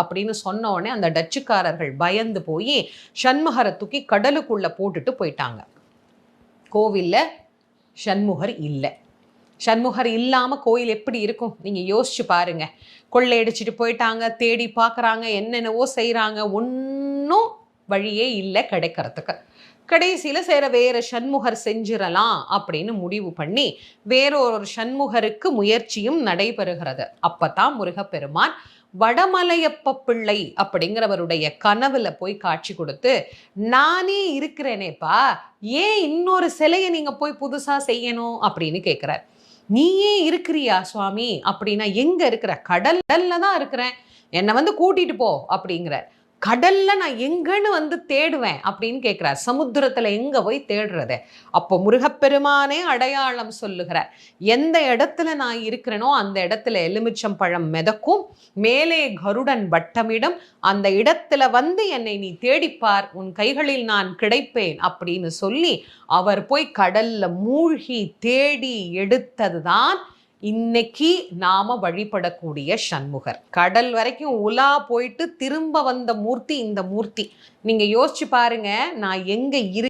அப்படின்னு சொன்ன உடனே அந்த டச்சுக்காரர்கள் பயந்து போய் சண்முகரை தூக்கி கடலுக்குள்ள போட்டுட்டு போயிட்டாங்க. கோவில்ல சண்முகர் இல்லை. சண்முகர் இல்லாமல் கோயில் எப்படி இருக்கும் நீங்கள் யோசிச்சு பாருங்க. கொள்ளையடிச்சிட்டு போயிட்டாங்க, தேடி பார்க்குறாங்க, என்னென்னவோ செய்கிறாங்க, ஒன்றும் வழியே இல்லை கிடைக்கிறதுக்கு. கடைசியில் வேற சண்முகர் செஞ்சிடலாம் அப்படின்னு முடிவு பண்ணி வேறொரு சண்முகருக்கு முயற்சியும் நடைபெறுகிறது. அப்பதான் முருகப்பெருமான் வடமலையப்ப பிள்ளை அப்படிங்கிறவருடைய கனவுல போய் காட்சி கொடுத்து, நானே இருக்கிறேனேப்பா, ஏன் இன்னொரு சிலையை நீங்க போய் புதுசா செய்யணும் அப்படின்னு கேட்கிறார். நீயே இருக்கிறியா சுவாமி அப்படின்னா, எங்க இருக்கிற? கடல்ல தான் இருக்கிறேன், என்னை கூட்டிட்டு போ அப்படிங்கிற. கடல்ல நான் எங்கன்னு தேடுவேன் அப்படின்னு கேட்கிறார். சமுத்திரத்துல எங்க போய் தேடுறது? அப்போ முருகப்பெருமானே அடையாளம் சொல்லுகிறார். எந்த இடத்துல நான் இருக்கிறேனோ அந்த இடத்துல எலுமிச்சம் பழம் மிதக்கும், மேலே கருடன் வட்டமிடும், அந்த இடத்துல என்னை நீ தேடிப்பார், உன் கைகளில் நான் கிடைப்பேன் அப்படின்னு சொல்லி அவர் போய் கடல்ல மூழ்கி தேடி எடுத்ததுதான் இன்னைக்கு நாம வழிபடக்கூடிய சண்முகர். கடல் வரைக்கும் உலா போயிட்டு திரும்ப வந்த மூர்த்தி இந்த மூர்த்தி. நீங்க யோசிச்சு பாருங்க, நான் எங்க